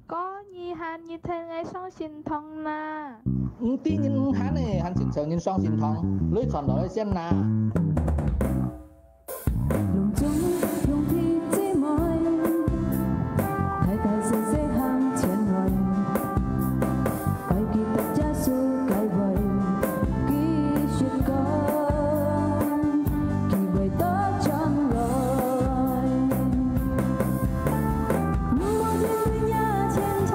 có nhi han như thế ngay song xin thông na tí nhìn hắn này hắn xin sợ nhìn song xin thong lưới chọn đó xem na lòng中用鐵之愛，睇睇細些向前來，計結特一數計為結雪講，其為多將來，唔望見每一前菜，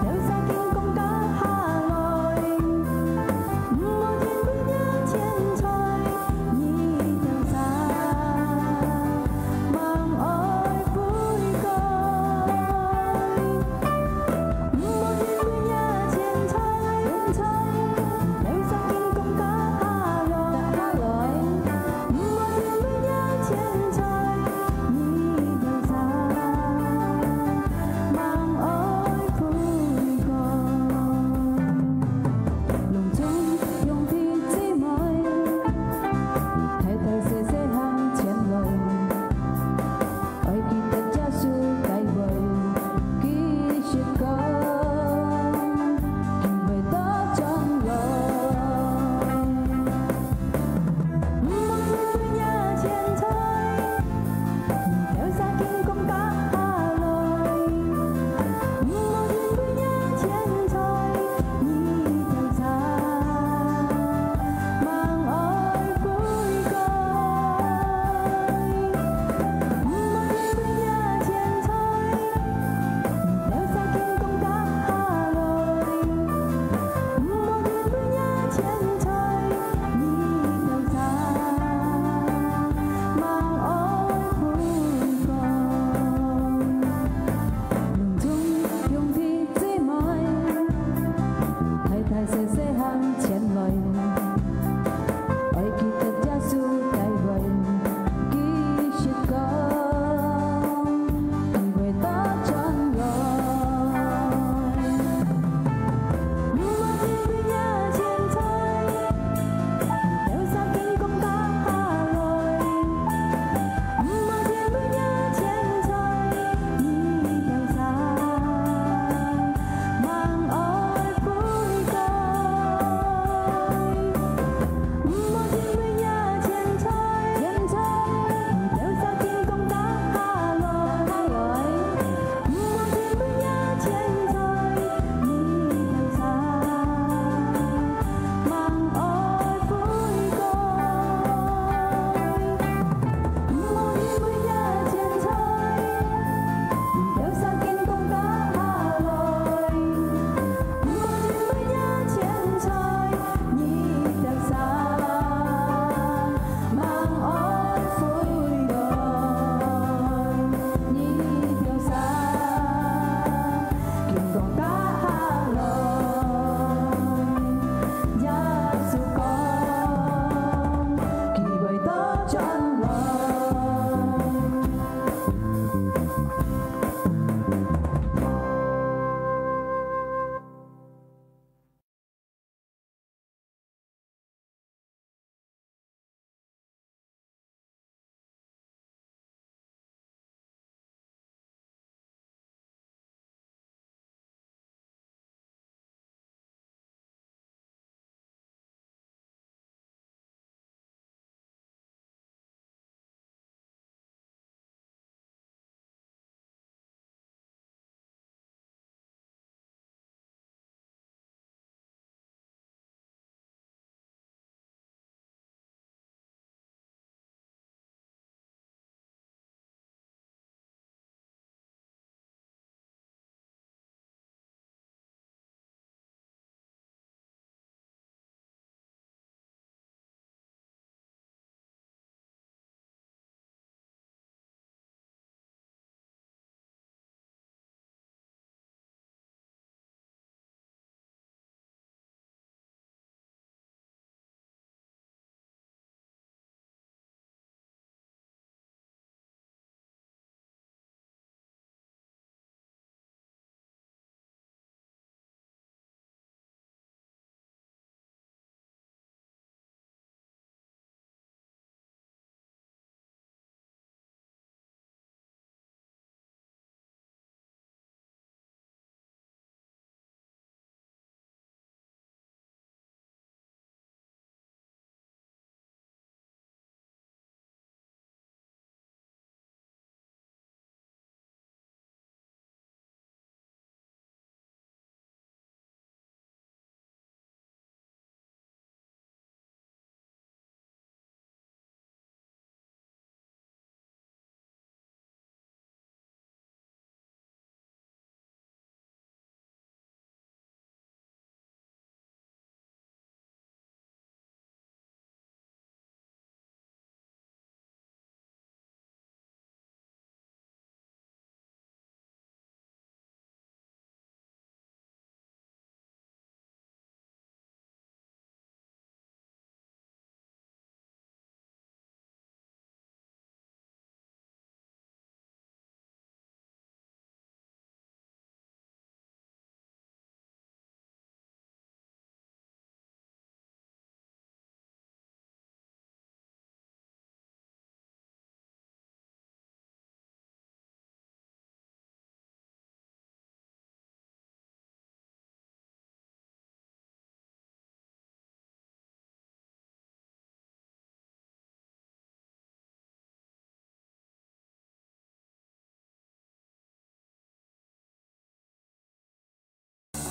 掉曬見共家下來，唔望見每一前菜。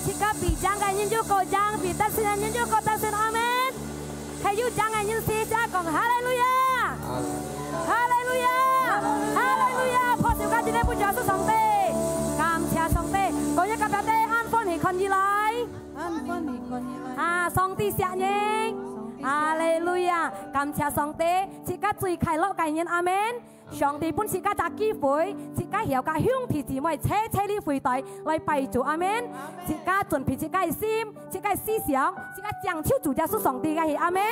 chỉ có bị giang cái nhân yêu cầu giang bị tất sinh nhân yêu cầu tất sinh amen hay yêu giang cái nhân sĩ cha còn hallelujah hallelujah hallelujah พอสิกันที่ได้ผู้ชายสุดสองเตกามเชียสองเตก็ยังกับเตอันฟ้อนให้คนยี่ไรสองตีเสียเองฮาเลลูยากามเชียสองเตสิกันจุยไข่โลกไก่เงินอาเมน上帝本是家扎機會，是家曉家向皮姊妹車哩回帶來拜主阿門，是家盡皮是家心，是家思想，是家將手主家屬上帝嘅係阿門，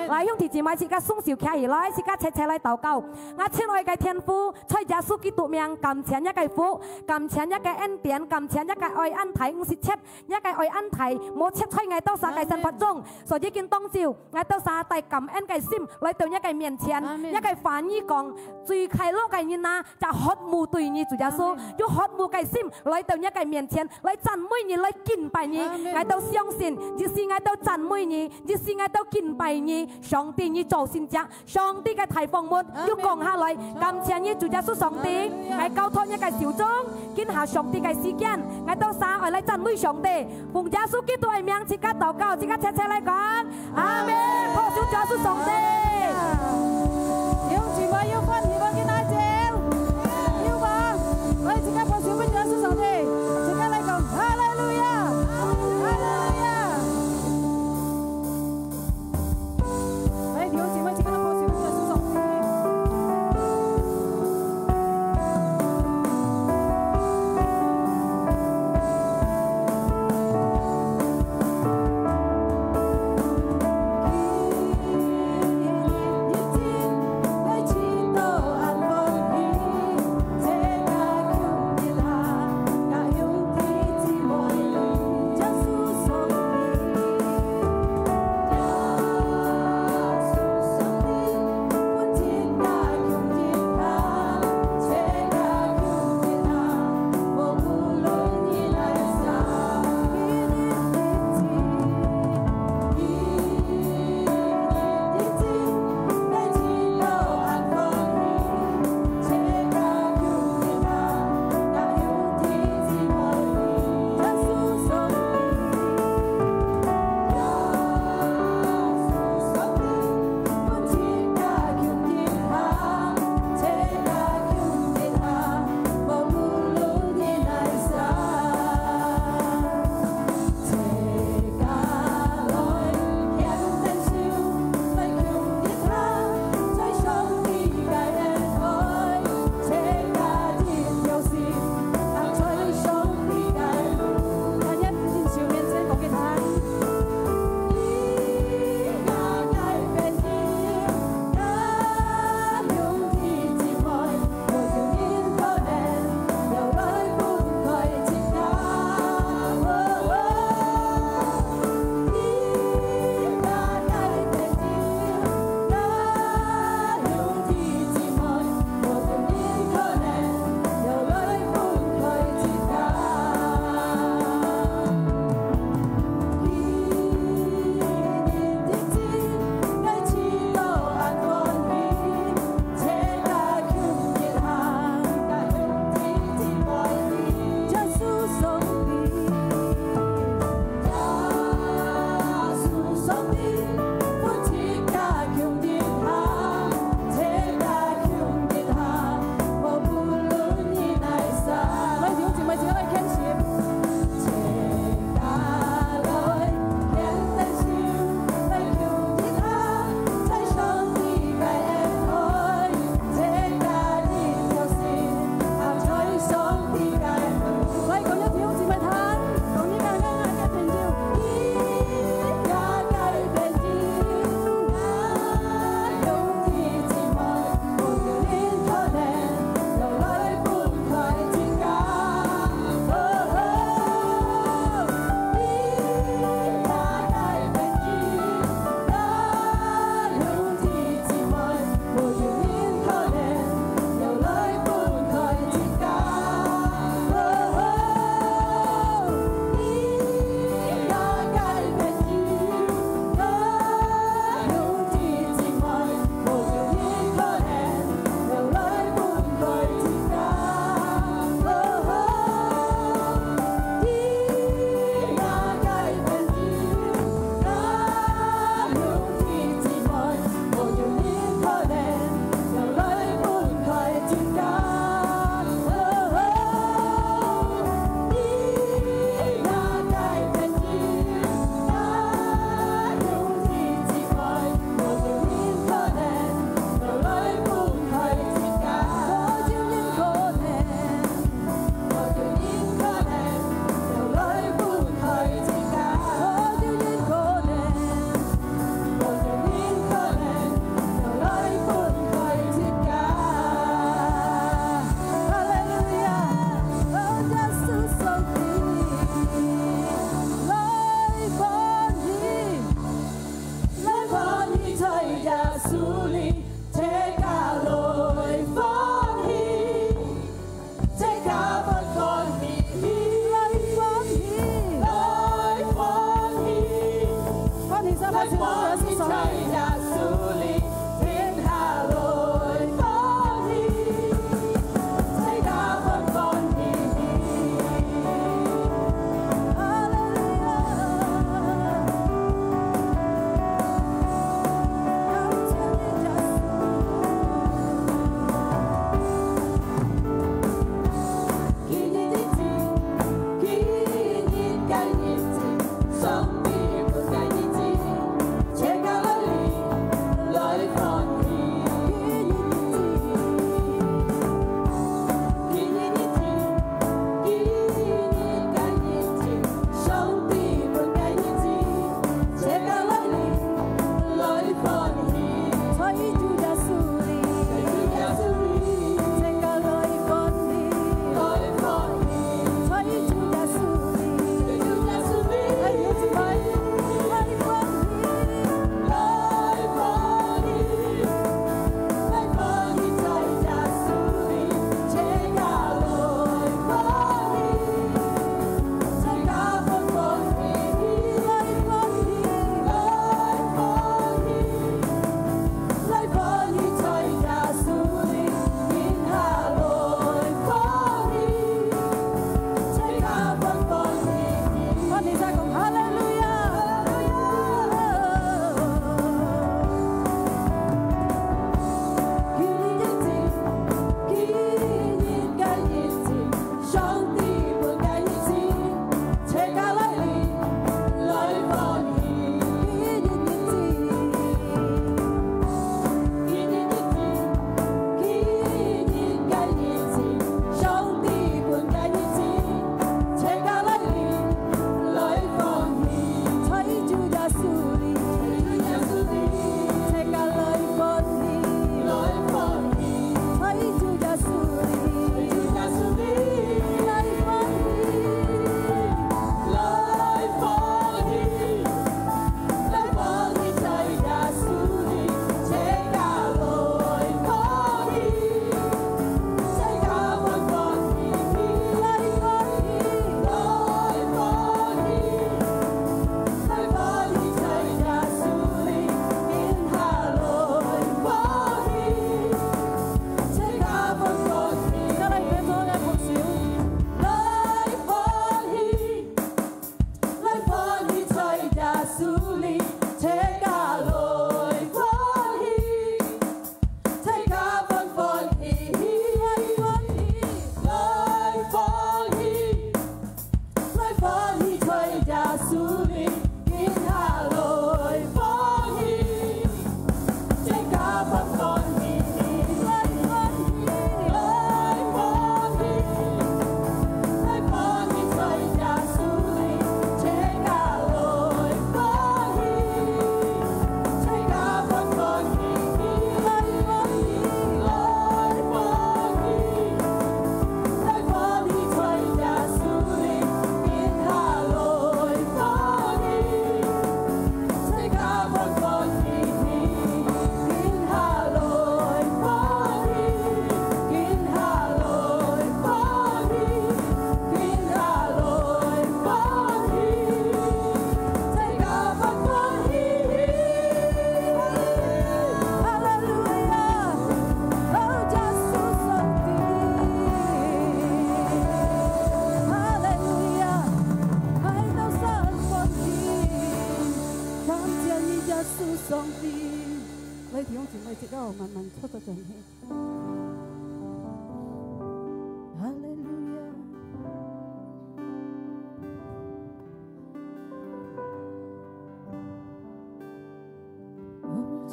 來向皮姊妹是家送小卡而來，是家車來禱告，我親愛嘅天父，在耶穌基督名感謝一個福，感謝一個恩典，感謝一個愛恩體五十七，一個愛恩體冇切開我到啥嘅生活中，所以見當照我到啥帶感恩嘅心來到一個面前，一個反義講最開路嘅人啊，就渴慕對你主耶穌，要渴慕嘅心來到一個面前，來讚美你，來敬拜你，我都相信，就是我都讚美你，就是我都敬拜你，上帝你做先者，上帝嘅提防門要降下來，感謝你主耶穌上帝，我交託一個小鐘，見下上帝嘅時間，我都撒愛來讚美上帝，奉耶穌基督嘅名，即刻禱告，即刻切切嚟講，阿門，破小耶穌上帝。要分你個見大姐，要吧？我哋自己破小兵耶穌上帝，自己嚟講，哈利路亞，哈利路亞。我哋調姊妹自己嚟破小兵耶穌上帝。一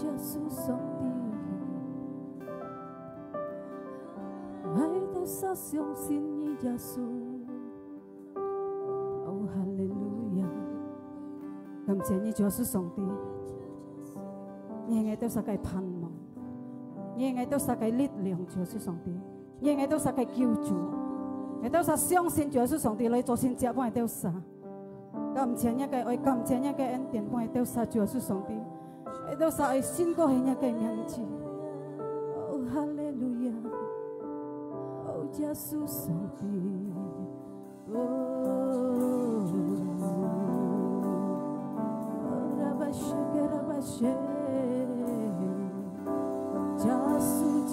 耶穌上帝，愛到殺傷心意耶穌。哦，哈利路亞！感謝你，主耶穌上帝，你愛到世界盼望，你愛到世界力量，主耶穌上帝，你愛到世界救助，愛到世相信主耶穌上帝來做先接幫愛到世。感謝你嘅愛，感謝你嘅恩典，幫愛到世主耶穌上帝，愛到世愛信過喺你嘅名字。哦，哈利路亞！哦，耶穌上帝，哦。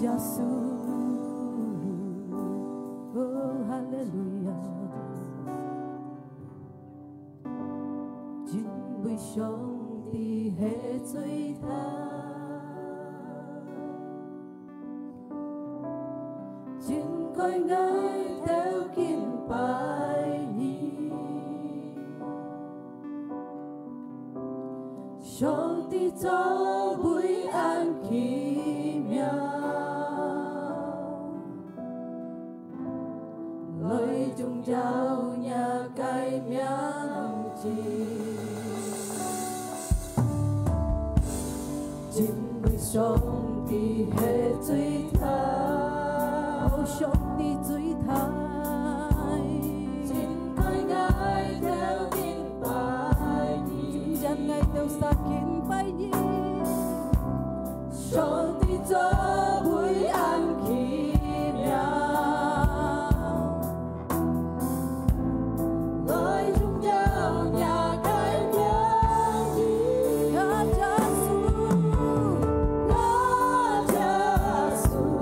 耶穌，哦，哈利路亞！尊貴上帝係最大，尊貴愛都敬拜你，上帝做每安奇妙。lời chung trao nhà cây miếng chi chính vì sông đi hết dưới thao sông đi dưới thai chính coi ngài theo kinh bài chúng dân ngày theo xa kinh bài nhi sông đi cho buổi ăn kỳ miếng Hãy subscribe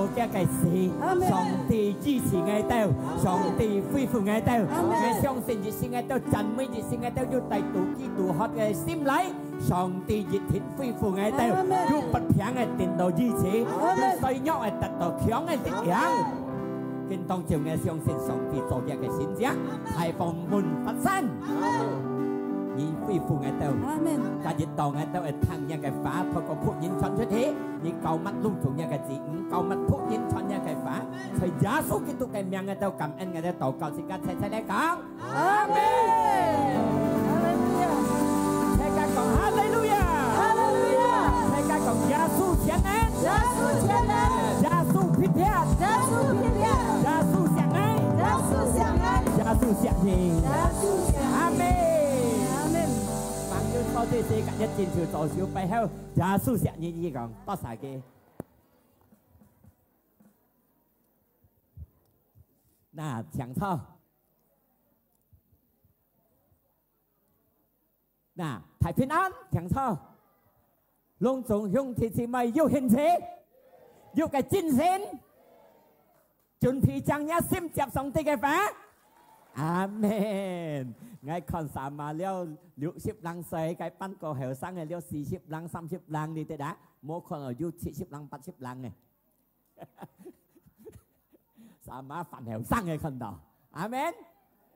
做嘅嘅事，上帝支持我哋，上帝恢復我哋。我相信熱心我哋讚美熱心我哋要帶到基督學嘅心裏，上帝熱天恢復我哋，要不平嘅電到支持，要衰弱嘅得到強嘅力量。跟當朝我相信上帝做嘅嘅先者，係放門發生。而恢復我哋，今日到我哋係聽一個法，透過福音傳出去，而救乜路從一個字，救乜福音傳一個法，在耶穌基督嘅名我哋感恩我哋禱告，時間齊齊嚟講，阿門。大家講哈利路亞，哈利路亞，大家講耶穌前恩，耶穌前恩，耶穌撇撇，耶穌撇撇，耶穌相愛，耶穌相愛，耶穌相愛，耶穌相愛，阿門。多謝世界一戰條做小背後，耶穌石呢啲講多晒嘅。嗱，長操，嗱，太平安，長操，隆重向弟兄們要獻祭，要嘅精神，準備將一心接上帝嘅法。阿門。我看三馬了60人歲，佢班個後生嘅了40人、30人，你哋睇，冇可能要70人、80人嘅。三馬凡後生嘅看到，阿門。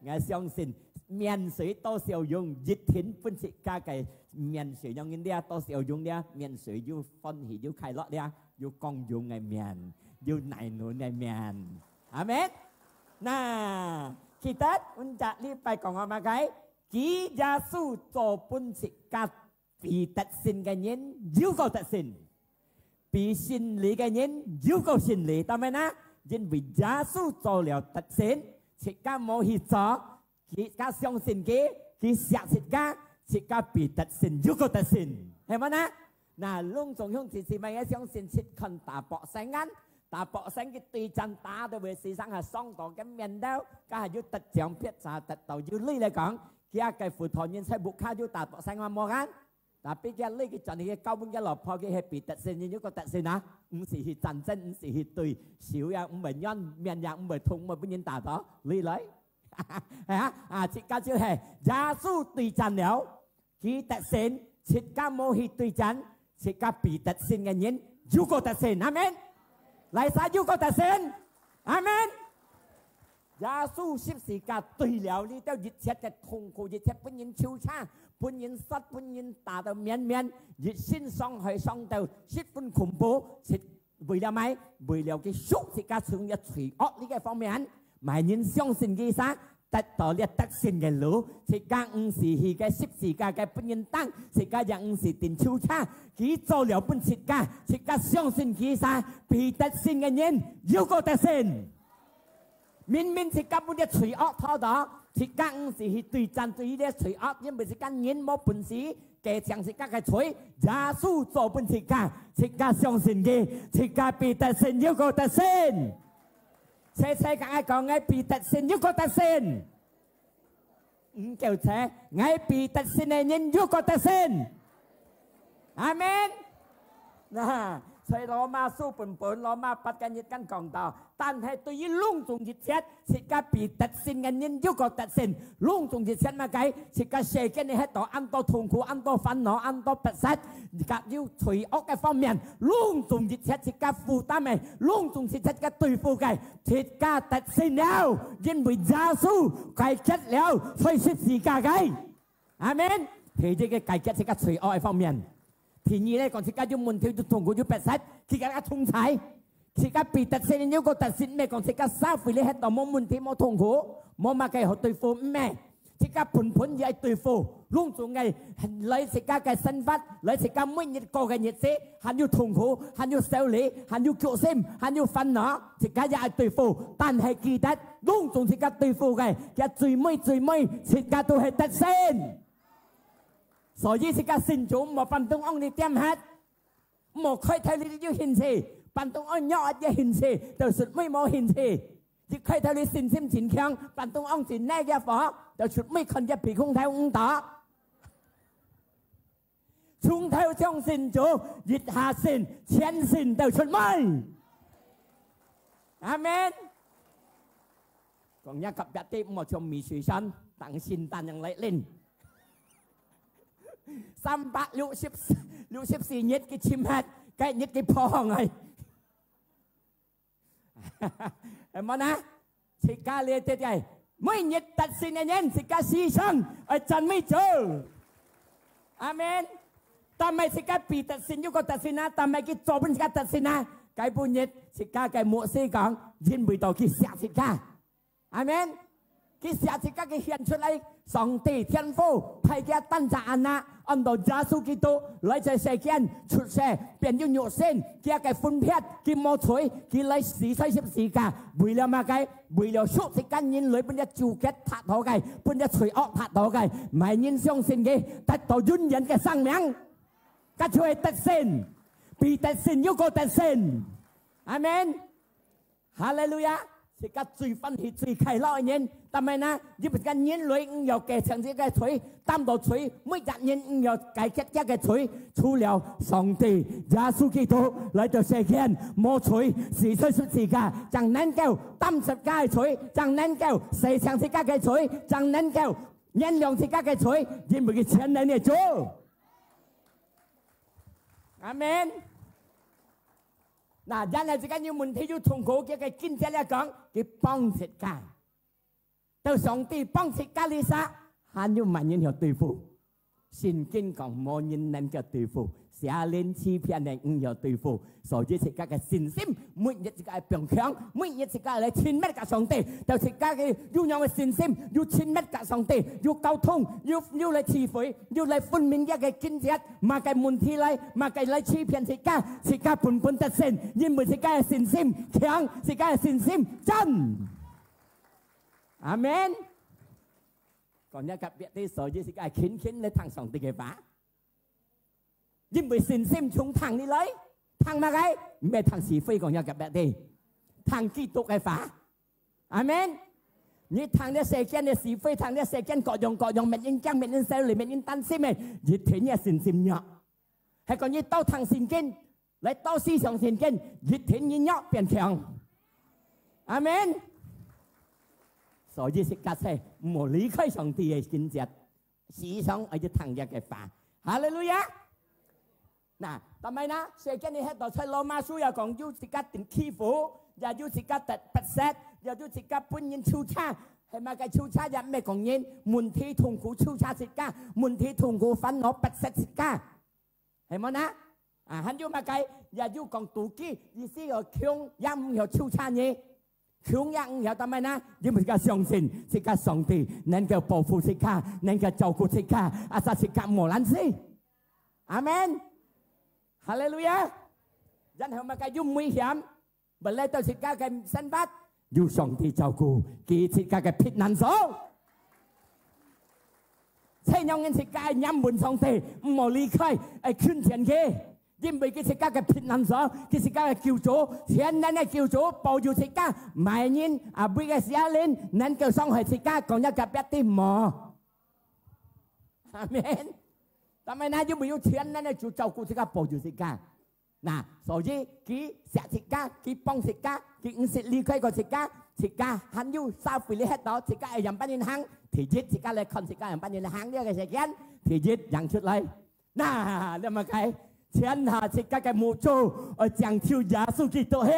我相信面水多少用熱天本節家嘅面水用嘅啲多少用啲面水要歡喜要快樂啲，要光用嘅面，要奶暖嘅面，阿門。嗱。Kita untuk lipat kong amakai, kita su做本節家被特性嘅人要個特性，被心理嘅人要個心理，當然啦，因為耶穌做了特性，節家冇去做，節家相信佢，佢實節家，節家被特性要個特性，係咪呢？嗱，隆重向自己咪嘅相信節看大博聖恩。打博聲嘅對戰打到為世上係雙黨嘅面刀，家係要特獎撇查特到要呢嚟講，佢一計副台員喺木卡要打博聲話冇間，但係佢呢個陣嘅高本嘅落破嘅係別特性，一個特性啊，唔是去戰爭，唔是去對少呀，唔係因面呀，唔係痛，唔係本人打到呢嚟，係啊，切家就係耶穌對戰了，佢特性，切家冇去對戰，切家別特性嘅人有個特性，係咪？來撒有個特性，阿門。耶穌十字架對了呢啲一切嘅痛苦，一切本人超差，本人殺，本人打到面面，熱心傷害傷到，十分恐怖，係為了咩？為了佢屬自家從一除惡呢個方面，萬人相信佢啥？得到了特性嘅路，自家唔是佢嘅十字架嘅本人當，自家又唔是定超差，佢做了本自家相信佢啥？被特性嘅人有個特性，明明自家本啲除惡拖到，自家唔是去對戰對呢啲除惡，因為自家人冇本事，嘅將自家嘅除，耶穌做本自家相信佢，自家被特性有個特性。世界講我被特性有個特性，唔叫車，我被特性嘅人有個特性，阿門。嗱，所以羅馬書本羅馬8嘅日間講到，但係對於隆重熱切，世界被特性嘅人有個特性，隆重熱切乜計？世界世間你喺度按多痛苦，按多煩惱，按多不實，夾要除惡嘅方面，隆重熱切世界負擔嘅，隆重熱切嘅對付嘅，世界特性了，因為耶穌解決了所以十字架嘅，阿門。佢哋嘅解決世界除惡嘅方面。第二咧，講自家要門條要痛苦要不實，自家嘅通才，自家被特性有個特性咩？講自家消費你喺度冇問題冇痛苦，冇乜嘅好對付咩？自家盤嘢對付，隆重嘅你自家嘅身法，你自家每日過嘅日子，還要痛苦，還要受理，還要決心，還要煩惱，自家也係對付，但係記得隆重自家對付嘅，嘅最尾自家都係特性。所以自家信主冇辦東安你點hết，冇開頭你要獻祭，辦東安nhỏ要獻祭，就สุดไม่冇獻祭。只開頭你信心前強，辦東安前呢一火，就สุดไม่คนจะ被空頭誤打。從頭相信主，熱下信，前信就出咪。阿門。講一及一啲我從米水山等聖誕ยัง嚟lên 364 nhất cái chim hát cái nhất cái po này em nói nè sĩ ca liệt thế này mỗi nhấtตัดสินอันนี้sĩ caซีซังอาจารย์ไม่เจออาเมนทำไมsĩ caปีตัดสินอยู่ก็ตัดสินนะทำไมกี่จบเป็นsĩ caตัดสินนะcái bu nhất sĩ ca cái mộ sĩ講ยินบุยต่อกี่เสียsĩ caอาเมนกี่เสียsĩ caกี่เขียน出嚟上帝天父派嘅ตั้งใจอันนะอันโดยาสุกิโต嚟在世間出世變咗肉身嘅嘅分別嘅魔取嘅嚟死在十字架為了乜嘅為了屬世間人類本一召結塔土嘅本一除惡塔土嘅唔係人相信嘅得到永遠嘅生命ก็ช่วยตัดสินปีตัดสินยุก็ตัดสินอาเมนฮาเลลูยาสิกาจุยฟันหิจุยไข่เล่าอันนี้ทำไมนะยิ่งเป็นการเย็นเลย有嘅成績嘅水擔到水每日เย็น有解決一嘅水除了上帝耶穌基督嚟到世間冇水是出十字架就能夠擔十架嘅水就能夠四成十架嘅水就能夠燃亮十架嘅水因為佢前嚟嘅主阿門嗱，人係自己要問題要痛苦嘅嘅經濟嚟講，佢幫食家，到上帝幫食家呢撒，還要萬人去對付，聖經講冇人能夠對付，邪靈欺騙人唔要對付，所以自家嘅信心，每日自家係強強，每日自家嚟親密กับ上帝，就自家嘅要有嘅信心，要親密กับ上帝，要溝通，要嚟智慧，要嚟分明一嘅經濟，嘛嘅問題嚟，嘛嘅嚟欺騙自家，自家本得勝，因為自家嘅信心強，自家嘅信心真，阿門。còn nhớ gặp biệt đi sở dĩ cái khiến lấy thằng sòng từ cái vả nhưng bởi xin xem chúng thằng đi lấy thằng mà cái mẹ thằng sĩ phi còn nhớ gặp biệt đi thằng kỳ tục cái vả amen như thằng này sẽ khen này sĩ phi thằng này sẽ khen cọ dòng mẹ in trang mẹ in sale mẹ in tan sim này như thế nhé xin sim nhỏ hay còn như tao thằng xin khen lấy tao si sòng xin khen như thế như nhỏ biển thằng amen所以是假設冇離開上帝嘅經濟，思想係要騰日嘅法，哈利路亞。嗱，係咪啦？聖經你喺度出羅馬書又講要自家定欺負，又要自家特不實，又要自家本人超差，係咪嘅超差又咩講嘢？問題痛苦超差自家，問題痛苦憤怒不實自家，係咪啦？啊，還要乜嘅？又要講妒忌，意思又強，又唔要超差嘢。窮人有得咩呢？因為佢相信，佢個上帝能夠保護佢個，能夠照顧佢個，阿撒佢個無難事。阿門，哈利路亞。然後乜嘅要危險，唔嚟到佢個嘅身法，要上帝照顧，佢佢個嘅平安手。請讓人佢個隱瞞上帝，唔好離開，係勸前嘅。因為佢自家嘅平安所，佢自家嘅救主，前人嘅救主保佑自家，萬人啊俾嘅邪靈能夠傷害自家，講一個別啲冇，阿門。但係呢，因為要前人嘅主照顧自家，保佑自家，嗱，所以佢錫自家，佢幫自家，佢唔識離開個自家，自家還要收回你喺度，自家係人不人行，提日自家嚟看自家人不人行呢個時間，提日讓出嚟，嗱，你咪計。天下自家嘅母主，我將跳耶穌基督去，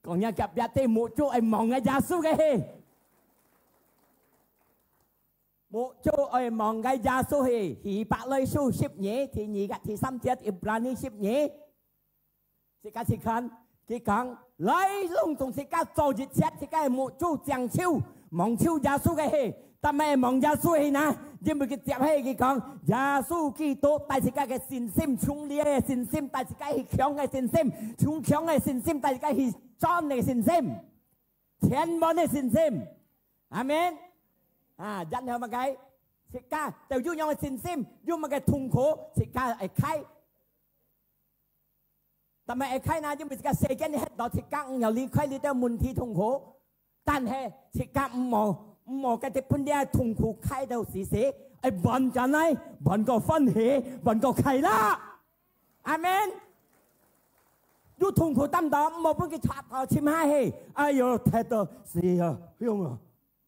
講一個別啲母主係望嘅耶穌嘅去，母主係望嘅耶穌去，希伯來書10頁第2節第3節，以弗拉尼10頁，自家去看，佢講來龍同自家做熱切，自家係母主將跳望跳耶穌嘅去。但係望耶穌係นะ因為佢接起佢講耶穌基督帶自家嘅信心，從烈嘅信心帶自家係強嘅信心，從強嘅信心帶自家係真嘅信心，全部嘅信心，阿門。啊，然後乜嘅？自家就要有嘅信心，要乜嘅痛苦，自家係開。但係係開นะ，因為自家世間喺度，自家唔有離開你啲問題痛苦，但係自家唔冇。我嘅啲本啲痛苦開到時時，係揾緊嚟，揾個歡喜，揾個快樂，阿門。要痛苦擔當，冇本佢插頭簽下氣，哎呦，睇到是啊，香啊，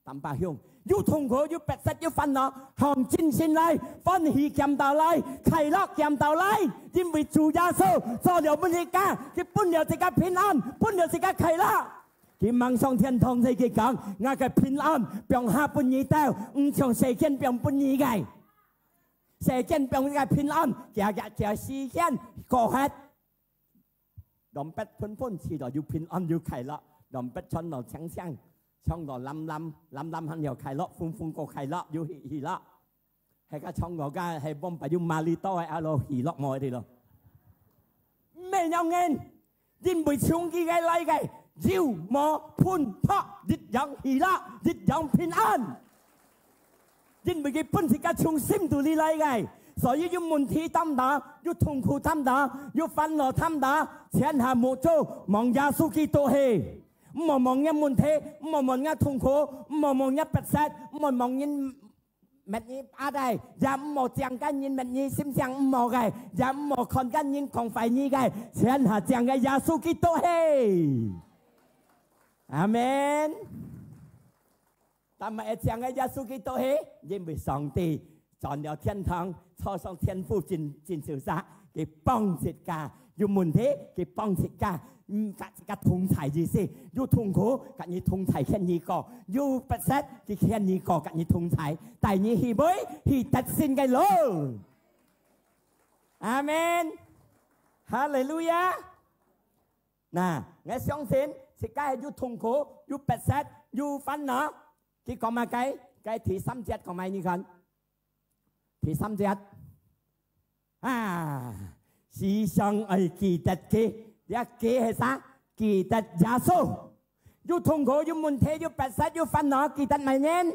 淡白香。要痛苦，要白色，要憤怒，向前線嚟，歡喜見到嚟，快樂見到嚟，因為主耶穌做了本嘅家，佢本了自己平安，本了自己快樂。佢望上天堂嚟佢講，我嘅平安，並下本意到，唔像世間並本意嘅，世間並嘅平安，日時間過hết，當不分分時代要平安要快樂，當不春落清香。trong đó lâm hắn nhiều khai lọ phun có khai lọ yêu hỉ lọ hay cả trong đó cái hay bom phải dùng mali to hay alo hỉ lọ mọi thì rồi mẹ nhau nghe din buổi xuống cái lại cái diêu mò phun phọ dịch dòng hỉ lọ dịch dòng bình an din buổi cái phun thì cả chung sim tụ đi lại cái所以要問題擔當，要痛苦擔當，要憤怒擔當，天下無做望耶穌基督去。唔好望一問題，唔好望一痛苦，唔好望一不實，唔好望一乜嘢阿弟，也唔好講緊人乜嘢心想唔好嘅，也唔好看緊人講廢嘢嘅，天下講嘅耶穌基督係，阿門。但係講嘅耶穌基督係，因為上帝上了天堂，坐上天父真受殺，佢幫助家，有問題佢幫助家。các thùng thải gì xí, yêu thùng khổ, các như thùng thải khen như cỏ, yêu bất sát, cái khen như cỏ, các như thùng thải, tại như hì bới, hì tật xin cái lô. Amen. Hallelujah. Nà, nghe xong xin, thì cái yêu thùng khổ, yêu bất sát, yêu phán nó, cái có mà cái thì xăm chết có mày như khẩn, thì xăm chết. Sĩ xong ấy kỳ tật kia. Ya kế hay sao? Kỳ tật giả số. Yêu痛苦, yêu muốn thế, yêu bạch sát, yêu phán nó, kỳ tật mày nên.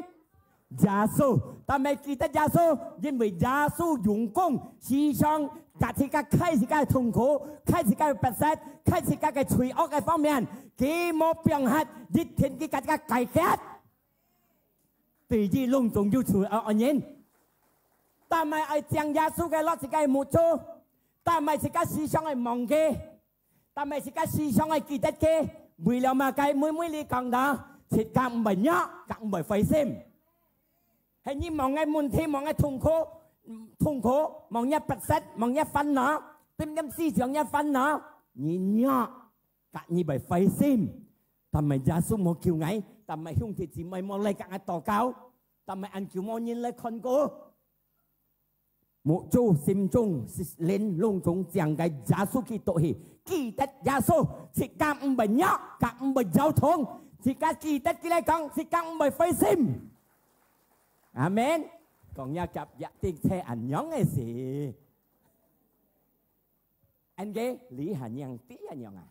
Giả số. Ta mày kỳ tật giả số.因為giả số dùng công,時常cả thì các khai thì các痛苦, khai thì các bạch sát, khai thì các cái truy ốc cái方面, kỳ mô biểu hạt, dịch thiên kỳ các cải kết. Tùy gì lung tung yêu truy ở nhìn. Ta mày ai chẳng giả số cái lọ thì cái một chỗ. Ta mày thì các時常係忘記. Ta mày sẽ cái suy xong ai kỳ tết kia, vì là mà cái mới đi càng đó, thì càng bởi nhớ, càng bởi phải xem. Hay như mọi ngày muốn thêm mọi ngày thùng khổ, mọi ngày bật sách, mọi ngày phân nó, tìm đem suy tưởng nhà phân nó, nhìn nhớ, càng như bởi phải xem. Ta mày giả xuống một kiểu ngay, ta mày không thể chỉ mày một lấy càng tỏ cao, ta mày ăn kiểu một nhìn lấy con cô. Một chỗ sim trung lên lông trung chẳng cái giá số kỳ tội kỳ tất giá số chỉ càng bởi nhớ càng bởi giao thông chỉ cả kỳ tất cái này chỉ càng bởi phải sim. Amen. Còn nhà cặp dạ tình xe ảnh nhóm ấy gì anh ghé lý hà nhang tí hà nhang à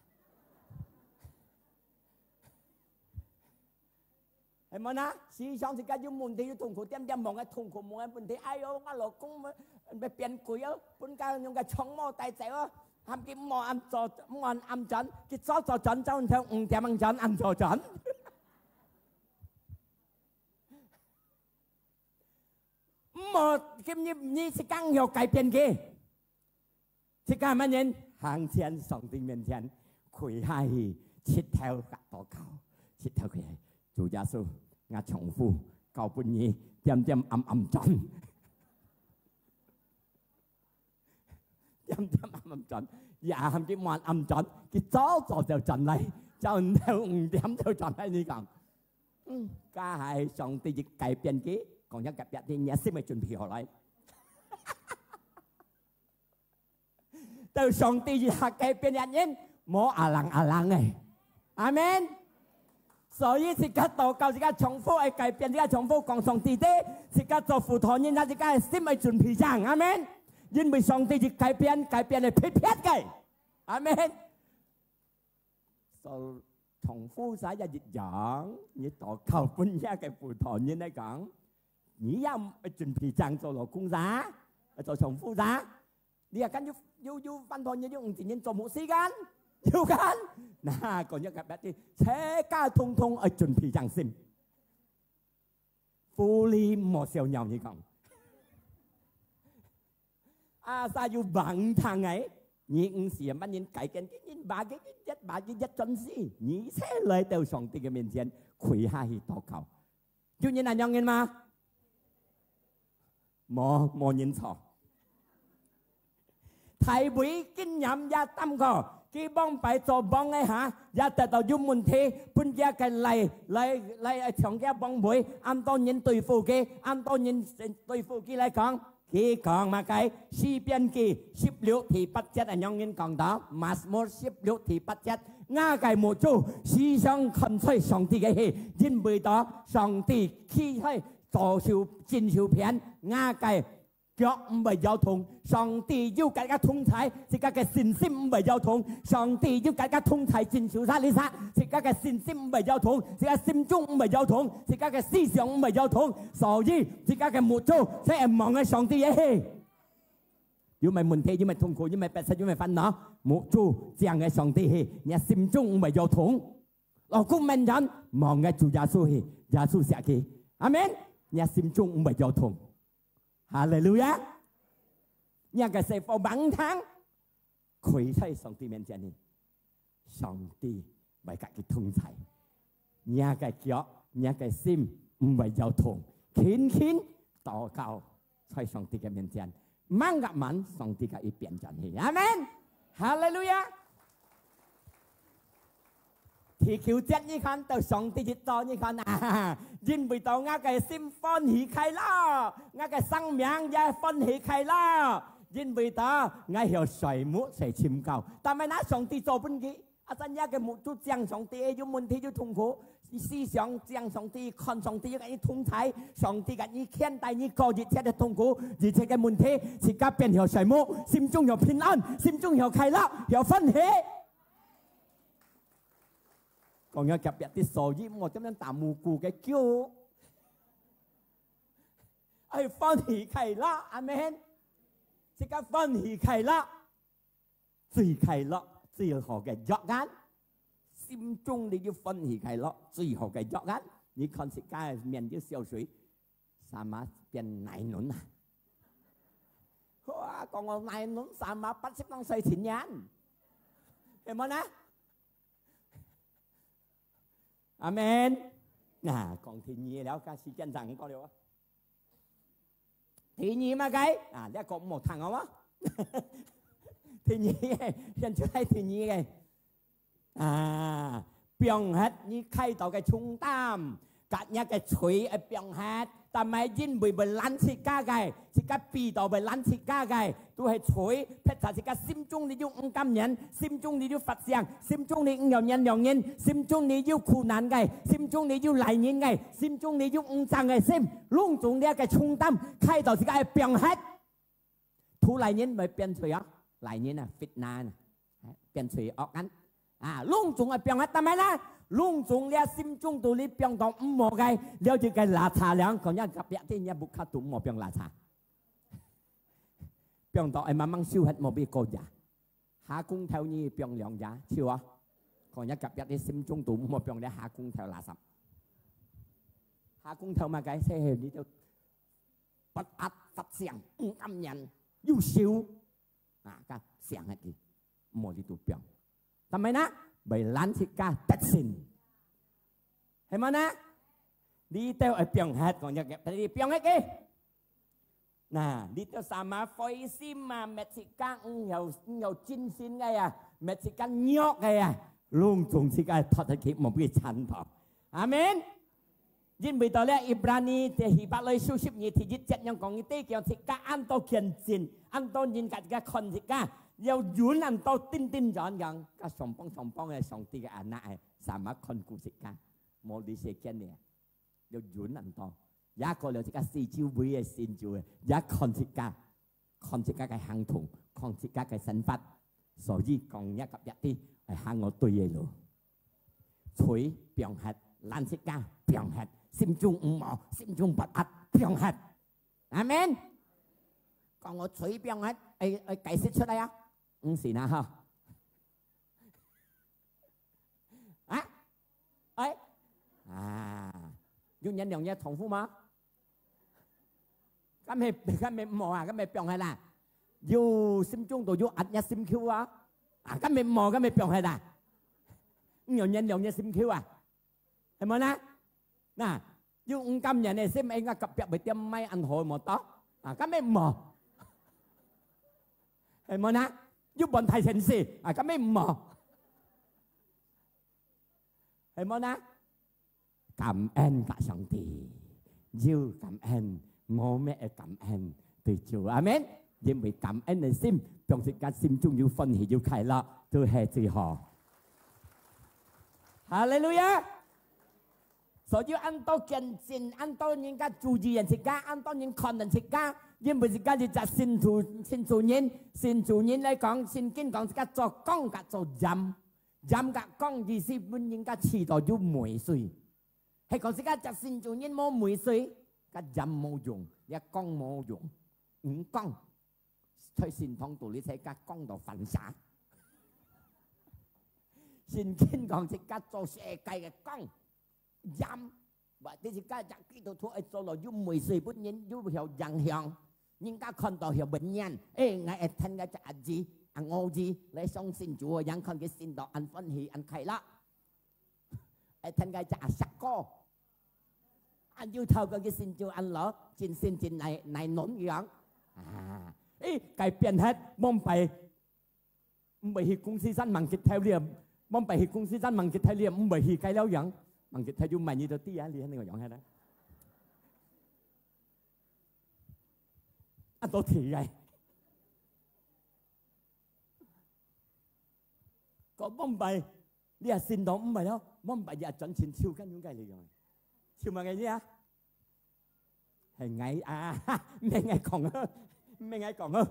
em mà na si xong thì cái dùng môn thì thùng khổ tiêm tiêm mong cái thùng khổ mong em thì ai ô ngã lỗ cũng bị biến quỷ á bốn cái những cái chóng mò tay chạy á ham cái mò ăn cho ngon ăn chấn cái chó cho chấn cho theo tiêm ăn chấn ăn cho chấn một cái như si căng nhiều cái biến kia si căng mà nhìn hàng tiền sòng tình miền tiền quỷ hai chít theo cả tổ cao chít theo cái chủ gia sư ngã trọng phu cầu bún nhì tiêm tiêm âm tròn tiêm tiêm âm tròn dạ hàm cái món âm tròn cái chó theo tròn này cho theo tiêm theo tròn này như còn cả hai xong thì cải biến cái còn những cải biến thì nhớ xin mày chuẩn bị họ lại từ xong thì cải biến nhận nhiên mỏ à lăng này amen. Sở dĩ thì các tổ cao thì các trọng phu ai cải biến thì các trọng phu còn xong tỷ tế thì các tổ phụ thọ nhân ra thì các xin mày chuẩn bị rằng amen. Nhưng vì xong thì cải biến là phết cái amen. Sở trọng phu xã gia dịch giảng như tổ cao phân gia cái phụ thọ nhân này講nghĩ ra chuẩn bị rằng cho nó cung giá cho trọng phu giá đi cái yêu văn thọ nhân dùng thì nhân cho một sĩ gan yêu gan nà còn những cái bé thì thế cả thông ở chuẩn bị rằng xin phu ly một siêu nhau như không sao yêu bằng thằng ấy những gì mà nhìn cái nhìn ba cái nhất chân gì nhí sẽ lời từ song ti cái miền trên quỳ hai祷告chú nhìn là nhau nghe mà mò nhìn sao thầy bùi kinh nghiệm gia tâm co khi bong phải cho bong ấy hả gia tự tàu dung môn thi phun gia cái lại chọn gia bong bùi anh tôi nhìn tùy phụ kia lại khi còn mà cái si biên kỳ ship liệu thì bắt chết anh nhong nhìn còn đó mà một ship liệu thì bắt chết nga cái một chỗ si sang khẩn xây song ti cái hệ nhìn bùi đó song ti khi hay tổ siêu chính siêu phiền nga cái cho bởi giao thông song ti yêu cái thông thái thì cái xin sim bởi giao thông song ti yêu cái thông thái chính siêu ra lý sa thì cái xin sim bởi giao thông thì cái sim chung bởi giao thông thì cái思想bởi giao thông所以thì cái một chỗ sẽ mong cái song ti ấy nếu mày muốn thế nếu mày痛苦nếu mày bết nếu mày烦恼một chỗ chẳng cái song ti ấy nhà sim chung bởi giao thông老公们人望嘅主耶穌係耶穌寫嘅，阿門。nhà sim chung bởi giao thông Hallelujah. Nhà cái sẽ phô bằng thắng khởi thay song ti miền trên này song ti bởi các cái thông thái nhà cái kia nhà cái sim bởi giao thông khiến tỏ cao thay song ti cái miền trên mang gặp mắn song ti cái biến chân này amen hallelujah thì kiểu chết như khăn tao song ti chết to như khăn nhìn bị tao ngã cái sim phân hỉ khai la ngã cái sang miếng ya phân hỉ khai la nhìn bị tao ngã hiểu sợi mũi sợi chim cao ta mới nói song ti cho bên kia à ta nhớ cái một chút giang song ti ấy muốn thi chút痛苦思想giang song ti con song ti cái thông thái song ti cái như khen tay như co dịch chết痛苦而且cái muốn thi chỉ cả變hiểu sợi mũi心中有平安心中有開啦有分喜còn nhớ cặp biệt tí sổ gì một trong những tạm mù cù cái kêu ai phân hỷ khai la amen chỉ cả phân hỷ khai la tùy khai la tùy họ cái giọt gán sim trung đi như phân hỷ khai la tùy họ cái giọt gán như con sĩ ca miền như siêu suy sa má biến này nún à còn này nún sa má bắt xếp năng xây xịn nhán hiểu không á Amen. Còn thì nhì đó ca sĩ chân rằng có điều không? Thì nhì mà cái đã có một thằng không á? Thì nhì chân trước đây thì nhì cái biong hết như khai tạo cái trung tâm cả nhà cái chuối ở biong hết ta mai dính bởi lăn xì ca gai xì ca bì tạo bởi lăn xì ca gai tôi hay chuối phép trả xì ca sim chung đi dùng cam nhẫn sim chung đi dùng phật giang sim chung đi nhiều nhân sim chung đi dùng苦难gai sim chung đi dùng lại nhân gai sim chung đi dùng trang gai sim luôn chung đi cái trung tâm khai tạo xì ca biong hết thu lại nhân bởi biến chuối á lại nhân fitna biến chuối ốc ăn luôn chung ở biong hết ta mai là luôn chung lia sim chung tu li biong tao mò gai liao chỉ cái lá trà liang còn nhà gặp biệt thì nhà bục khát tụng mò biong lá trà biong tao em mang siêu hết mò bị cô giả hạ cung theo như biong liang giả siêu à còn nhà gặp biệt thì sim chung tụng mò biong để hạ cung theo lá sập hạ cung theo mà cái xe đi theo bắt ắt phát xiang âm nhận yêu siêu cái xiang hết đi mò đi tu biongทำไมนะใบล้านที่ก้าตัดสินเห็นไหมนะดีเตลไอเปียงฮัดก่อนจะเก็บแต่ดีเปียงให้กี่น่ะดีเตลสามารถไฟซิมมาเม็ดสิก้าเหาจิ้นซินไงเม็ดสิก้าเงาะไงลุงจงสิก้าทอดตะกี้หมอพี่ชันพออาเมนยินไปต่อแล้วอิบรานีแต่ฮิบะเลยสู้ชิบยี่ที่ยึดเจ็ดยังกองยี่เต้เกี่ยวสิก้าอันโตเขียนจินอันโตยินกับกับคนสิก้า要遠人到တင်း咗樣，個上邦嘅上帝嘅眼係三萬看顧食家，冇啲食緊嘅，要遠人到，一個兩隻家四朝會嘅先朝嘅，一看食家嘅行同，看食家嘅身法，所以講一及一啲係行我對嘢咯，取病核，爛食家病核，心中五毛，心中不壓病核，阿門。講我取病核，解釋出嚟啊！是啦哈，用人兩嘢重複嗎？咁咪冇啊？咁咪病係啦， อยู่ซิมจุงตัวอยู่อัดยาซิมคิวอ่ะก็ไม่หมอก็ไม่เปลี่ยนให้ได้nhiều nhân nhiều nhân sim khiu à thấy không nè nè dùng cam nhà này sim anh cặp bẹt bởi tiêm may ăn hồi một tóc các mấy mò thấy không nè giúp bọn thầy sen gì các mấy mò thấy không nè cảm ơn cả song tỷ yêu cảm ơn bố mẹ cảm ơn từ Chúa amen nhưng vì cảm ơn này sim trong sự cả sim chung yêu phân thì yêu khai lọ từ hệ từ họ Hallelujah. So you ăn to kiên xin ăn to những cái chú ý nhân sự cả ăn to những con nhân sự cả nhưng bây giờ cái gì xin chủ nhân lại講xin kinh講cái cho con cái cho dám cái con gì xí bên những cái chỉ đóอยู่mùi suy hay còn cái xin chủ nhân mua mùi suy cái dám mua dùng cái con mua dùng con thôi xin thông tụ lý thấy cái con đó phản xạ xin kinh còn chỉ cả cho xe cây cái con dám và thế chỉ cả chắc cái đồ ấy cho nó dùng mùi suy bút nhiên dùng hiểu dạng hiện nhưng các con đó hiểu bệnh nhân ngày thân cái chả gì ăn ngô gì lấy xong xin Chúa yang con cái xin đó ăn phân hỉ ăn khai lạ thân cái chả sắc co ăn yêu thầu cái xin Chúa ăn lỡ xin này nón dạng cái biến hết mong phải bởi cũng si dân bằng cái theo liệm mong phải cũng si dân bằng cái theo liệm bởi cái léo dạng bằng cái theo dung mày như tôi tí á liền này gọi hay đấy anh tôi thì vậy có mong bài đi à xin đó mong bài đó mong bài giờ chuẩn xin siêu cái những cái này rồi siêu mà ngày gì á hay ngày ngày còn hơn ngày còn hơn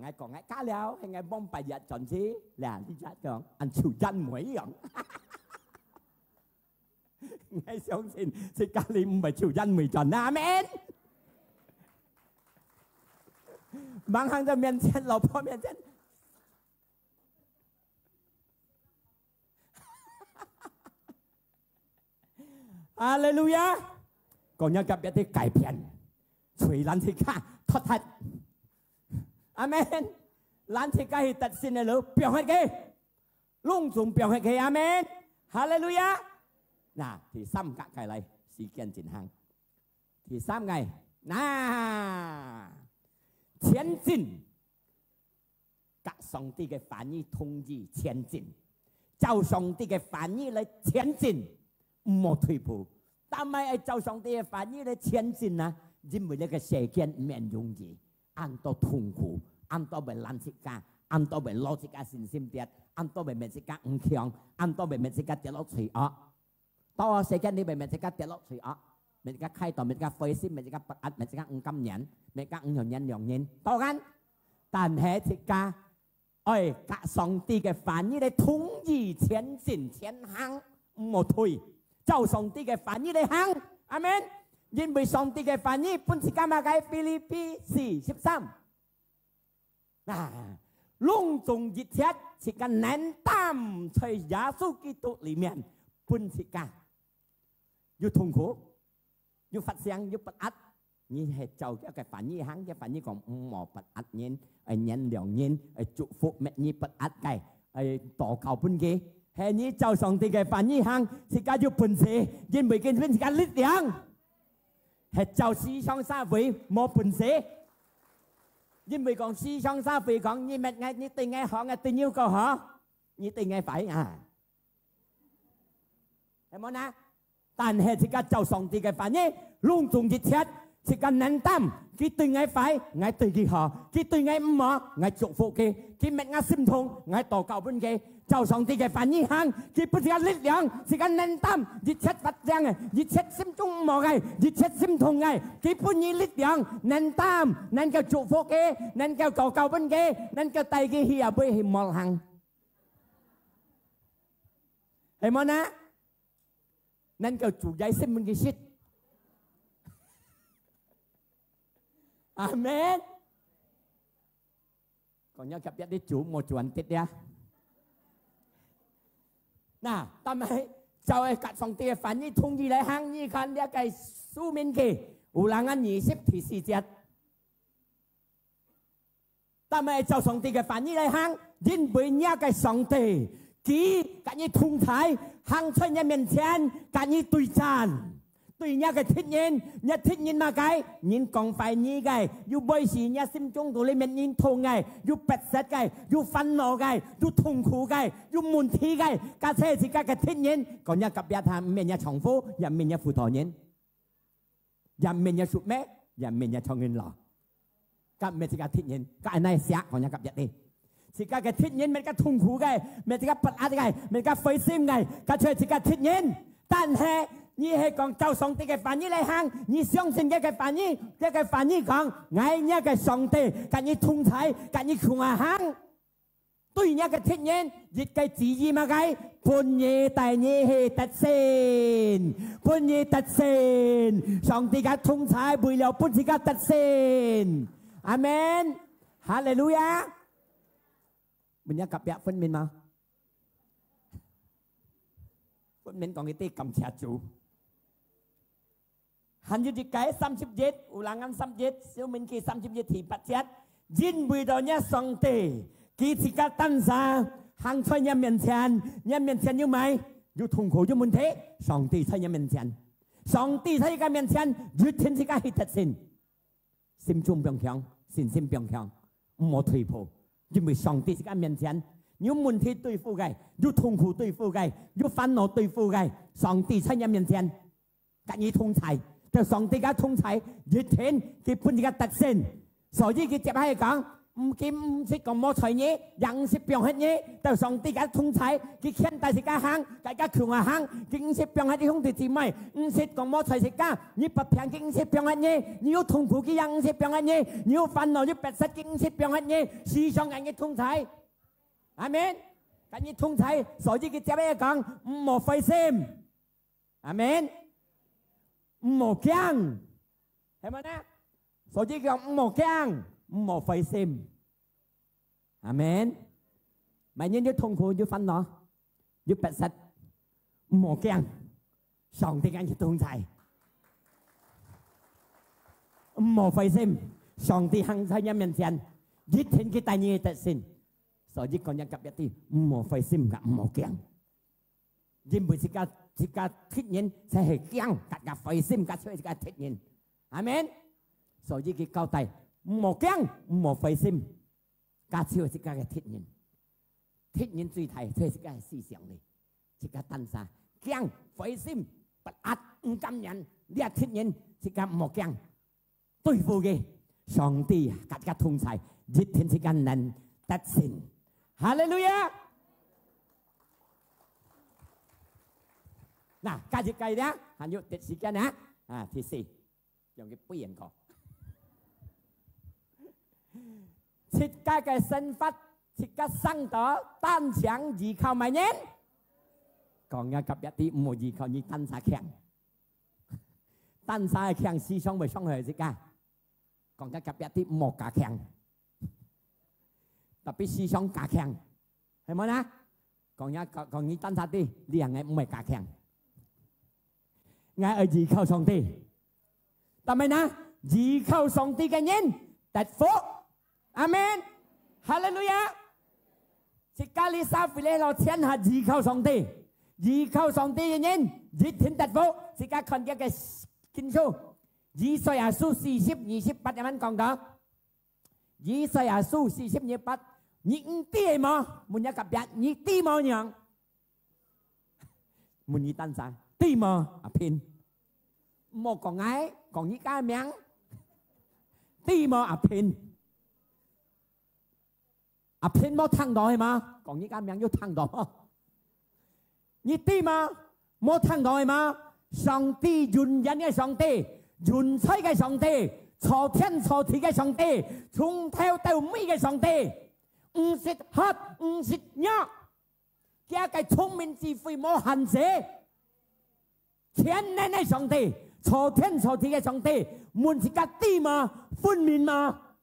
ngày còn ngày cá léo hay ngày mong bài giờ chuẩn gì là đi ra chọn anh chịu chân mấy rồi ngày xong xin cá lim mà chịu chân 10 tròn amen bang hàng cho miền trên lộc po miền trên Hallelujah còn nhớ gặp cái cải biến suy lan thì cả thoát thật amen lan thì cảตัดสินเลยbiểu hết cái lung tung biểu hết cái amen Hallelujah nè thì xăm cả cái này sự kiện tiến hành thì 3 ngày nè前進，格上帝嘅反應通知前進，照上帝嘅反應嚟前進，唔好退步。但係照上帝嘅反應嚟前進啊，因為呢個世界唔係容易，按到痛苦，按到被爛食家，按到被攞食家信心跌，按到被面食家唔強，按到被面食家跌落罪惡。到世界你被面食家跌落罪惡。mình các khai tỏ mình các phơi sim mình các bật mình các cam nhẫn mình các nhiều nhân nhiều nhân to gan但係即家哎格上帝嘅反應嚟統一前進前行唔好退照上帝嘅反應嚟行阿們因為上帝嘅反應本是咁樣嘅腓立比4:13嗱隆重熱切是個難擔在耶穌基督裡面本是個要痛苦要發聲要不壓，你係就一個反應行，一反應講唔冇不壓人，人良人，祝福乜你不壓嘅，禱告本嘅，係你就上帝嘅反應行，是家要本事，因為佢เป็น是家力量，係就思想社會冇本事，因為講思想社會講你乜嘢你對ngay họ ngay tình yêu cầu họ，你對ngay phải à，係冇呐？但係即刻就上帝嘅反應，隆重熱切，即刻難擔，佢對我快，我對佢好，佢對我唔好，我祝福佢，佢乜我心痛，我禱告本佢，就上帝嘅反應行，佢不是個力量，是個難擔，熱切發聲嘅，熱切心中唔好嘅，熱切心痛嘅，佢本意力量，難擔，能夠祝福佢，能夠禱告本佢，能夠帶佢去入去望行，係冇呢？nên cầu chủ giấy xin mình cái shit amen còn nhớ gặp đi chủ một chuẩn tết nha nè tâm ấy sau ấy cả phòng tiền phản như thung gì lại hang như khăn đĩa cái su min kì ulangan nhị xếp thì xì chết 但係就上帝嘅反應嚟行，因為呢個上帝佢跟你同在，行在你面前，跟你對戰。對呢個天nhiên，呢天nhiên mà cái，人講phải như cái，有bởi時呢心中度裏面人痛嘅，有不實嘅，有憤怒嘅，有痛苦嘅，有問題嘅，架車是架嘅天nhiên，còn呢夾一下唔係呢重複，又唔係呢輔導人，又唔係呢説咩，又唔係呢創人落，夾唔係架天nhiên，架呢寫講呢夾一啲。是架嘅天nhiên，唔係架痛苦嘅，唔係架不安嘅，唔係架灰心嘅，架車是架天nhiên，但係。你係講就上帝嘅反應嚟行，你相信嘅反應，嘅反應講，愛呢個上帝，跟你同在，跟你同行，對呢個天nhiên，一個旨意嘛cái，半夜大夜係得勝，半夜得勝，上帝嘅同在為了半夜嘅得勝，阿門，哈利路亞，mình nhắc cặp vợ phân mình mà, phân mình còn cái tê cầm chặt chủ. Hắn như cái 37, ulangan 37, siêu mình kia 37 thì bắt chết. Jin bùi đó nhá song tề, kỳ chỉ cả tan ra, hàng thôi nhà miền Trần như mày, như thùng khổ như muốn thế, song tề thay nhà miền thay cái miền Trần, như thiên chỉ cả hít thật xin. Sim chung biong khiong, sim biong khiong, một thủy phổ, như mày song tề chỉ cả miền Trần, như muốn thế đối phụ gai, như thùng khổ đối phụ gai, như phản nộ đối phụ gai, song tề thay nhà miền Trần, cả như thông thái. 就上帝嘅通才，熱天佢判佢嘅特性，所以佢接喺講，佢唔識講冇才嘢，人識變黑嘢，就上帝嘅通才，佢現代是嘅行，大家強嘅行，佢唔識變黑啲兄弟姊妹，唔識講冇才是嘅，你不平佢唔識變黑嘢，你要痛苦嘅人唔識變黑嘢，你要煩惱你白實嘅唔識變黑嘢，思想人嘅通才，阿門，人嘅通才，所以佢接喺講，唔冇費心，阿門。 唔好驚，係咪呢？所以講唔好驚，唔好費心。阿門。咪因要痛苦要煩惱，要不實，唔好驚。上帝嘅同在，唔好費心。上帝行在你面前，一天佢帶你得勝。所以講一夾一啲，唔好費心㗎，唔好驚。因為是個天nhiên sẽ係驚，個費心個出係個天nhiên，阿門。所以佢交代唔好驚，唔好費心，個出係個天nhiên。天nhiên最大出係個思想嚟，係個單殺驚費心不壓唔感人，呢個天nhiên係個唔好驚，對付嘅上帝個同在，一天係個能得勝，哈利路亞。 嗱，加隻計咧，還要啲時間啊！啊，第四，用佢背人講，設計嘅身法，設計生到單強依靠埋人，講一及一啲唔好依靠你單殺強，單殺強思想咪傷害自家，講一及一啲唔好加強，特別思想加強，係咪啦？講你單殺啲，你係唔係加強？ Ngài ở依靠上帝，但係呢，依靠上帝嘅人得福，阿門，哈利路亞。即加利沙腓利路天下依靠上帝，依靠上帝嘅人一天得福。即加看一個經書，以賽亞書40:28有冇講到？以賽亞書40:28，你唔知嘛？每一個人你知嘛樣？每一單啥？ tí mà à pin một con gái còn những cái miếng tí mà à pin một thằng đó mà còn những cái miếng vô thằng đó như tí mà một thằng đó mà song ti dùn dẫn cái song ti dùn xây cái song ti cho thiên cho thị cái song ti chung theo tàu mấy cái song ti xịt hết xịt nhá cái thông minh chỉ phải một hành chế 天然的上帝，朝天朝地的上帝，門是個地嘛，分明嘛，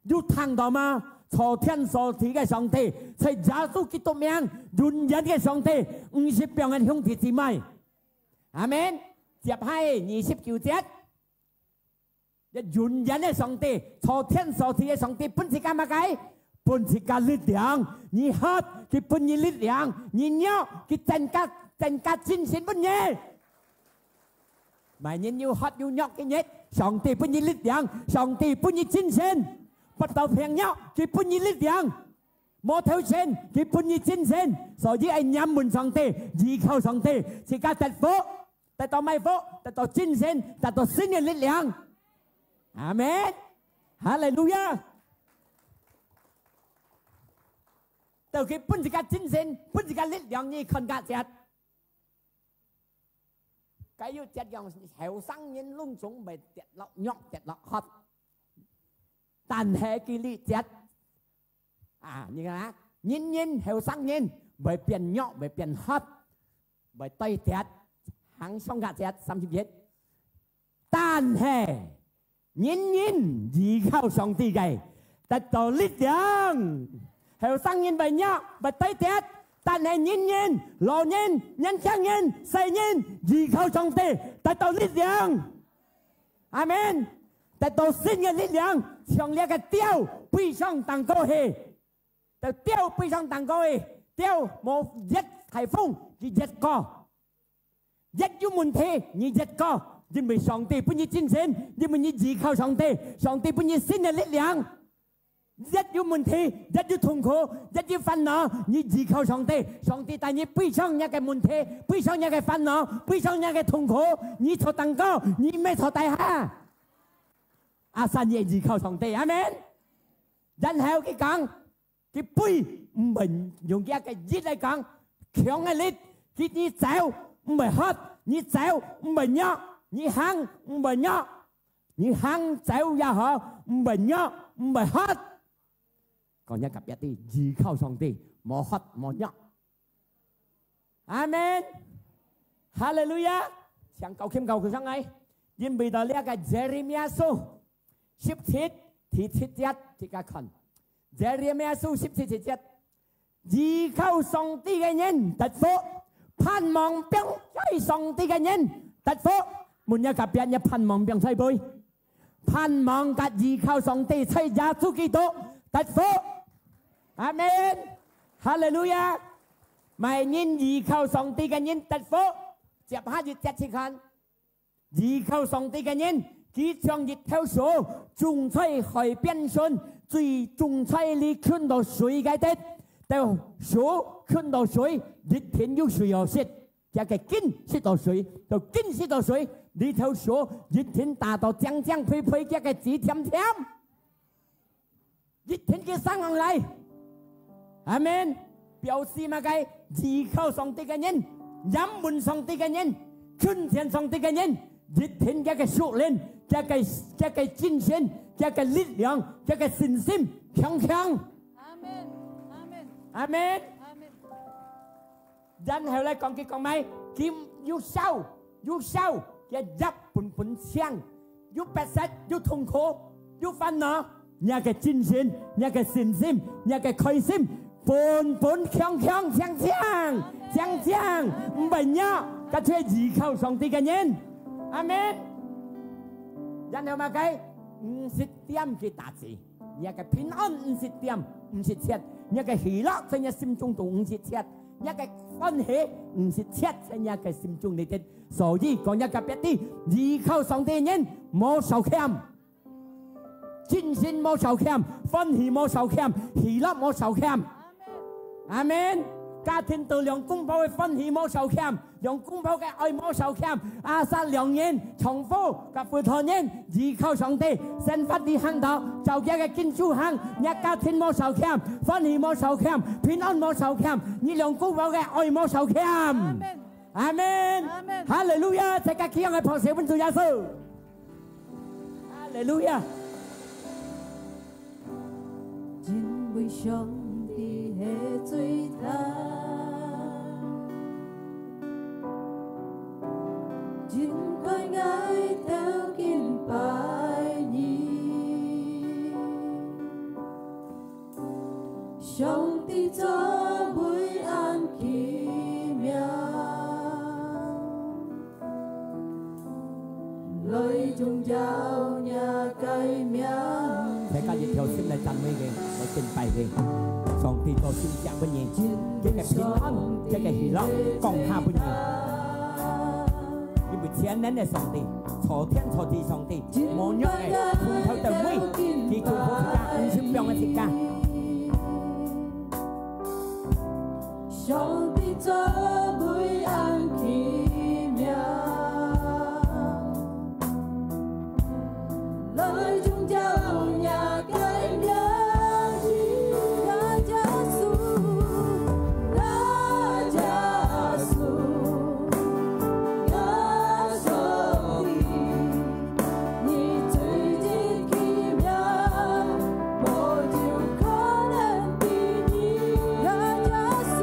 有聽到嗎？朝天朝地的上帝，在耶穌基督名，永遠的上帝，唔是別人兄弟姊妹。阿門。接下29節，一永遠嘅上帝，坐天坐地嘅上帝，本是幹乜嘅？本是個力量，你喝佢本嘅力量，你尿佢增加精神本嘢。咪你要喝要尿嘅嘢，上帝本嘅力量，上帝本嘅精神，不到平尿佢本嘅力量，冇頭前佢本嘅精神，所以係仰門上帝，依靠上帝，是個得福，得到咩福？得到精神，得到新嘅力量。阿門，哈利路亞。到佢本是個精神，本是個力量，你看價值。cái yêu chết dòng hẻo sang nhân lung chúng bề chết lọ nhọc chết lọ hot tàn hệ kỳ lý chết như thế nhìn hẻo sang nhân bề biển nhọc bề biển hot bề tây chết hàng sông gạt chết xăm chim chết tàn hệ nhìn gì khao sông tì gầy ta tổ lít dòng hẻo sang nhân bề nhọc bề tây chết但係人老人、年輕人、細人依靠上帝，得到力量。阿門！得到新嘅力量，從呢個吊背上登高去，就吊背上登高去，吊冇一颱風，你一個，一有問題你一個，因為上帝本意精神，因為你依靠上帝，上帝本意新嘅力量。一有問題，一有痛苦，一有煩惱，你依靠上帝，上帝帶你背上一個問題，背上一個煩惱，背上一個痛苦，你坐登高，你咩坐底下？阿神也依靠上帝，阿門。然後佢講，佢背唔係用一個力嚟講，強嘅力，佢你走唔係喝，你走唔係喐，你行唔係喐，你行走也好，唔係喐，唔係喝。còn nhắc gặp đi gì khao song ti mò hót mò nhóc amen hallelujah chẳng cầu khiêm cầuคือsangไงยินบีต่อเรียกกันเจเรมียาสู17ที่17ที่กะคันเจเรมียาสู17ยีเข้าสองตีกันยันตัดโฟพันมองเปียงใช้สองตีกันยันตัดโฟมุนยากับเปียนยาพันมองเปียงใช้บุยพันมองกับยีเข้าสองตีใช้ยาสุกิโตตัดโฟอาเมนฮาเลลูยาไม่ยินยีเข้าสองตีกันยินตัดโฟเจ็บห้าจิตเจ็ดสิคันยีเข้าสองตีกันยินกีช่องยิดเท่าโซ่จุงใช้หอยเปี้ยนชนจุยจุงใช้ลีขึ้น到水嘅啲到โซ่ขึ้น到水ยิดเห็นอยู่水有蝕一個筋蝕到水就筋蝕到水呢條โซ่ยิดเห็น大到將將配配一個指甜甜ยิดเห็น嘅生行嚟阿門，表示乜嘅？依靠上帝嘅人，仰門上帝嘅人，尊敬上帝嘅人，熱天嘅屬靈，嘅精神，嘅力量，嘅信心強強。阿門，阿門，阿門，阿門。然後咧講佢講咩？佢要收，嘅一本槍，要白色，要痛苦，要煩惱，一個精神，一個信心，一個開心。本強強唔係呀，佢係依靠上帝嘅人，阿門。然後乜嘅50點嘅達字，一個平安50點57，一個喜樂在你心中都57，一個歡喜57在你嘅心中嚟嘅。所以講一個別啲，依靠上帝嘅人冇受欠，精神冇受欠，歡喜冇受欠，喜樂冇受欠。阿門，家庭到兩公婆嘅歡喜冇受欠，兩公婆嘅愛冇受欠，阿三兩人重複及負託人依靠上帝，神法啲行道，就一個建築行，一家庭冇受欠，歡喜冇受欠，平安冇受欠，你兩公婆嘅愛冇受欠。阿門，阿門，哈利路亞！大家企喺旁寫本主耶穌，哈利路亞。因為上係最大，應該愛條件拜你，上帝作為安奇妙，來中有一 lại chăn mây ghê lại trình bày ghê song ti tôi xin chào bên nhẹ cái phiền thân cái hỉ lọ còn hà bên nhẹ nhưng bị chén nén này song ti thọ thiên thọ ti song ti mồ nhóc này cùng theo tầng mây thì cùng phụ ca xin 병anh ca上帝做每样奇妙，來中叫也改變，那耶穌，那耶穌，那上帝，你最近奇妙，我就可能比你，那耶穌。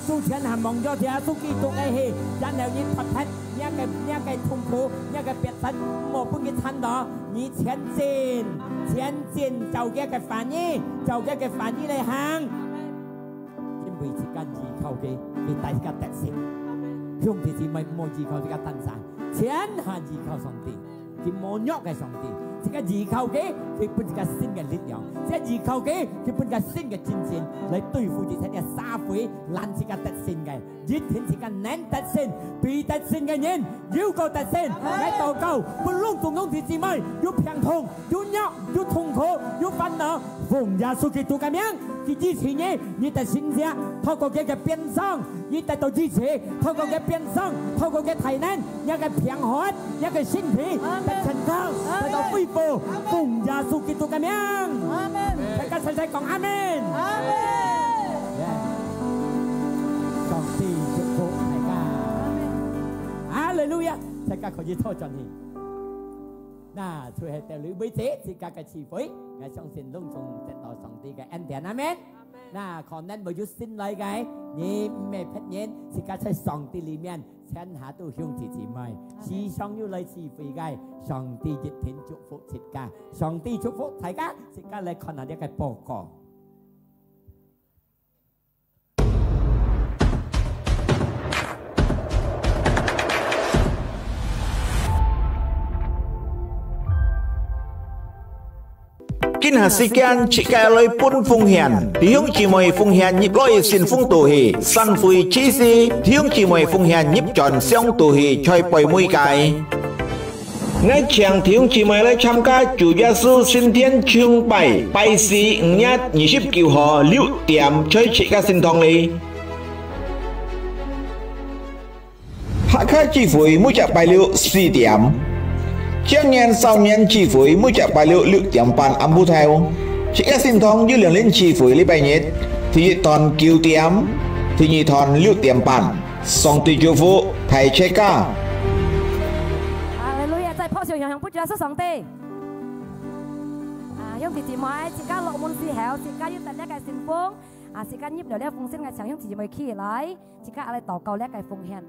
tu thiện hàm mong cho thế tu kỳ tu ai hề chẳng nếu như thật hết nhá cái痛苦nhá cái biệt thân một phương cái thân đó như前进就嘅反應就嘅反應嚟行因為時間依靠嘅大家特性兄弟姊妹冇依靠這個登山前下依靠上帝佢冇喐嘅上帝這個依靠嘅佢本一個新嘅力量這個依靠嘅佢本一個新嘅精神嚟對付這些社會爛這個特性嘅熱天這個難特性被特性嘅人要個特性嚟禱告不論眾兄弟姊妹要病痛要憂要痛苦要煩惱奉耶穌基督嘅名佢支持你的心者透過佢嘅變相你得到支持透過佢變相透過佢體能一個平衡一個身體得成功得到恢復奉耶穌基督嘅名大家齊齊講阿們上帝祝福大家哈利路亞大家可以拖進去那最後的女妹子自家嘅慈悲我相信隆重得到上帝嘅恩典阿們那可能沒有信來嘅你沒發現自家在上帝裡面天下都兄弟姊妹時常要嚟慈悲嘅上帝熱天祝福自家上帝祝福大家自家嚟看下呢個報告Kinh hà sĩ kian chỉ cái lời bún phung hiền tiếng chỉ mời phung hiền nhịp lối xin phung tù hì săn phui chi si tiếng chỉ mời phung hiền nhịp tròn xong tù hì chơi bồi mũi cái ngay chàng tiếng chỉ mời lấy tham gia chủ gia sư xin thiên chương bài sĩ nhất nhị ship kiều họ liệu tiệm chơi chỉ cái xin thong li hạ khai chi phủi mũi chặt bài liệu si tiệm Chiang nhiên sau nhiên chi phối mũi chạm bài liệu lựu tiệm bàn âm bù theo chỉ các xin thông dư lượng lên chi phối lấy bài nhết thì toàn kiều tiệm thì nhị thòn lựu tiệm bàn song tùy chú phụ thầy chế ca Hallelujah 在破曉洋不知道是上帝兄弟姊妹自家落門時候自家要等一個信封自家nhịp了風聲嘅時候兄弟姊妹起來自家嚟禱告呢個奉獻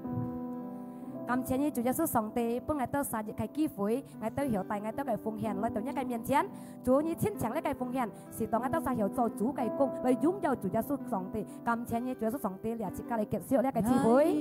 感謝你主耶穌上帝幫我哋生日嘅機會，我哋曉帶我哋嘅奉獻來到一個面前，主你親情呢個奉獻是當我哋生曉做主嘅工，來擁有主耶穌上帝。感謝你主耶穌上帝，嚟自家嚟結識呢個機會。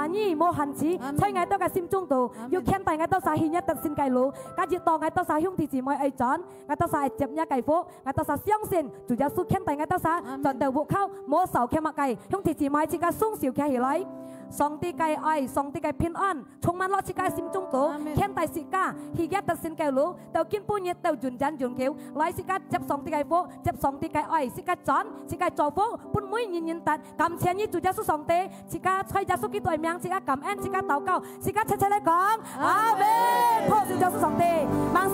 mà nhỉ mô hành chí thay ngày tôi cả sim trung tù yêu khen tài ngày tôi sa hi nhất tận xin cài lũ các chị to ngày tôi sa hung thì chỉ mới ấy chọn ngày tôi sa chậm nhá cài phố ngày tôi sa xiong xin chủ giáo sư khen tài ngày tôi sa chọn đầu bộ khâu mô sầu khen mặc cài hung thì chỉ mới chỉ cả sung siêu khen hi lấy song ti cài ai song ti cài pin on chung man lo chỉ cả sim trung tù khen tài sĩ ca hi ghét tận xin cài lũ tàu kim pu nhiệt tàu chuẩn chán chuẩn kéo lấy sĩ ca chấp song ti cài phố chấp song ti cài ai sĩ ca chọn sĩ ca trò phố bún mũi nhìn tạt cầm chén như chủ giáo sư song tê sĩ ca chơi giáo sư kỹ tuổi miang sĩ ca cầm en sĩ ca tàu cao sĩ ca chơi chơi lấy con amen thôi chủ giáo sư song tê mang